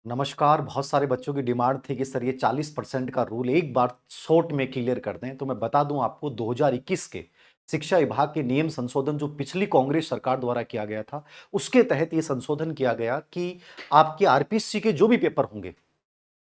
नमस्कार। बहुत सारे बच्चों की डिमांड थी कि सर ये 40% का रूल एक बार शॉर्ट में क्लियर कर दें। तो मैं बता दूं आपको 2021 के शिक्षा विभाग के नियम संशोधन जो पिछली कांग्रेस सरकार द्वारा किया गया था, उसके तहत ये संशोधन किया गया कि आपके आरपीएससी के जो भी पेपर होंगे,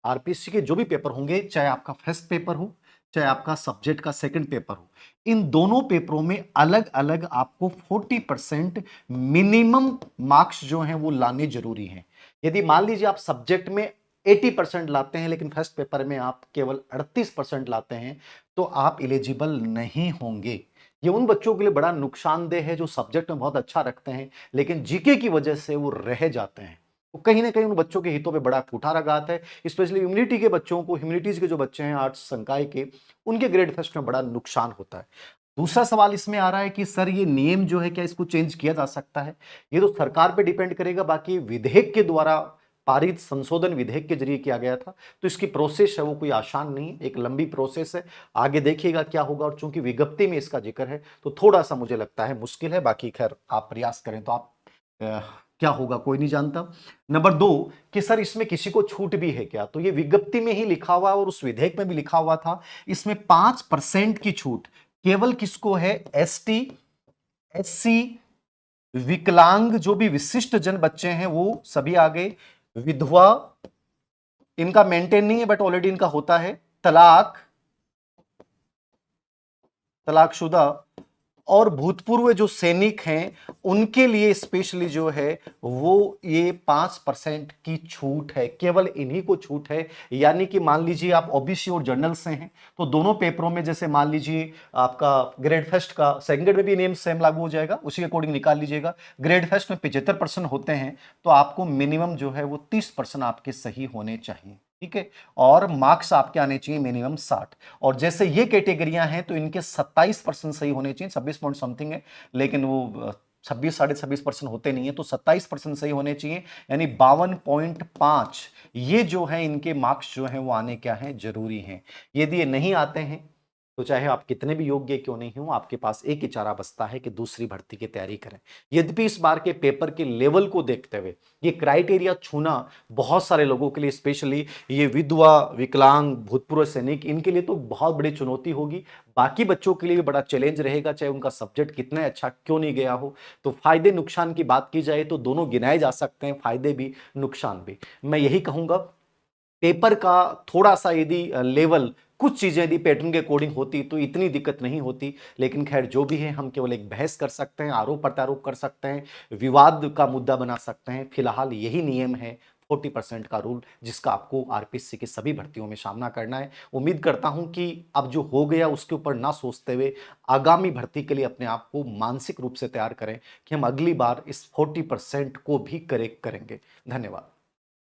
आरपीएससी के जो भी पेपर होंगे, चाहे आपका फर्स्ट पेपर हो, चाहे आपका सब्जेक्ट का सेकंड पेपर हो, इन दोनों पेपरों में अलग अलग आपको 40% मिनिमम मार्क्स जो हैं वो लाने जरूरी हैं। यदि मान लीजिए आप सब्जेक्ट में 80% लाते हैं लेकिन फर्स्ट पेपर में आप केवल 38% लाते हैं, तो आप इलिजिबल नहीं होंगे। ये उन बच्चों के लिए बड़ा नुकसानदेह है जो सब्जेक्ट में बहुत अच्छा रखते हैं लेकिन जीके की वजह से वो रह जाते हैं। तो कहीं ना कहीं उन बच्चों के हितों पे बड़ा कुठाराघात है। स्पेशली ह्यूमैनिटी के बच्चों को, ह्यूमैनिटीज के जो बच्चे हैं आर्ट्स संकाय के, उनके ग्रेड फर्स्ट में बड़ा नुकसान होता है। दूसरा सवाल इसमें आ रहा है कि सर ये नियम जो है क्या इसको चेंज किया जा सकता है? ये तो सरकार पे डिपेंड करेगा। बाकी विधेयक के द्वारा पारित संशोधन विधेयक के जरिए किया गया था, तो इसकी प्रोसेस है वो कोई आसान नहीं, एक लंबी प्रोसेस है। आगे देखिएगा क्या होगा। और चूंकि विज्ञप्ति में इसका जिक्र है तो थोड़ा सा मुझे लगता है मुश्किल है। बाकी खैर आप प्रयास करें तो आप अ, क्या होगा कोई नहीं जानता। नंबर दो, कि सर इसमें किसी को छूट भी है क्या? तो ये विज्ञप्ति में ही लिखा हुआ और उस विधेयक में भी लिखा हुआ था। इसमें 5% की छूट केवल किसको है? एसटी, एससी, विकलांग, जो भी विशिष्ट जन बच्चे हैं वो सभी आ गए। विधवा, इनका मेंटेन नहीं है बट ऑलरेडी इनका होता है। तलाक, तलाकशुदा और भूतपूर्व जो सैनिक हैं उनके लिए स्पेशली जो है वो ये 5% की छूट है, केवल इन्हीं को छूट है। यानी कि मान लीजिए आप ओबीसी और जनरल से हैं तो दोनों पेपरों में, जैसे मान लीजिए आपका ग्रेड फर्स्ट का सेकंड ग्रेड में भी नियम सेम लागू हो जाएगा, उसी के अकॉर्डिंग निकाल लीजिएगा। ग्रेड फर्स्ट में 75% होते हैं तो आपको मिनिमम जो है वो 30% आपके सही होने चाहिए, ठीक है। और मार्क्स आपके आने चाहिए मिनिमम 60। और जैसे ये कैटेगरियां हैं तो इनके 27% सही होने चाहिए, 26 पॉइंट समथिंग है, लेकिन वो 26 26.5% होते नहीं है, तो 27% सही होने चाहिए, यानी 52.5। ये जो है इनके मार्क्स जो है वो आने क्या है जरूरी हैं। यदि ये नहीं आते हैं तो चाहे आप कितने भी योग्य क्यों नहीं हो, आपके पास एक ही चारा बचता है कि दूसरी भर्ती की तैयारी करें। यद्यपि इस बार के पेपर के लेवल को देखते हुए ये क्राइटेरिया छूना बहुत सारे लोगों के लिए, स्पेशली ये विधवा, विकलांग, भूतपूर्व सैनिक, इनके लिए तो बहुत बड़ी चुनौती होगी। बाकी बच्चों के लिए भी बड़ा चैलेंज रहेगा, चाहे उनका सब्जेक्ट कितना अच्छा क्यों नहीं गया हो। तो फायदे नुकसान की बात की जाए तो दोनों गिनाए जा सकते हैं, फायदे भी नुकसान भी। मैं यही कहूंगा पेपर का थोड़ा सा यदि लेवल, कुछ चीजें यदि पैटर्न के अकॉर्डिंग होती तो इतनी दिक्कत नहीं होती। लेकिन खैर जो भी है, हम केवल एक बहस कर सकते हैं, आरोप प्रत्यारोप कर सकते हैं, विवाद का मुद्दा बना सकते हैं। फिलहाल यही नियम है 40% का रूल, जिसका आपको आरपीएससी की सभी भर्तियों में सामना करना है। उम्मीद करता हूं कि अब जो हो गया उसके ऊपर ना सोचते हुए आगामी भर्ती के लिए अपने आप को मानसिक रूप से तैयार करें कि हम अगली बार इस 40% को भी करेक्ट करेंगे। धन्यवाद।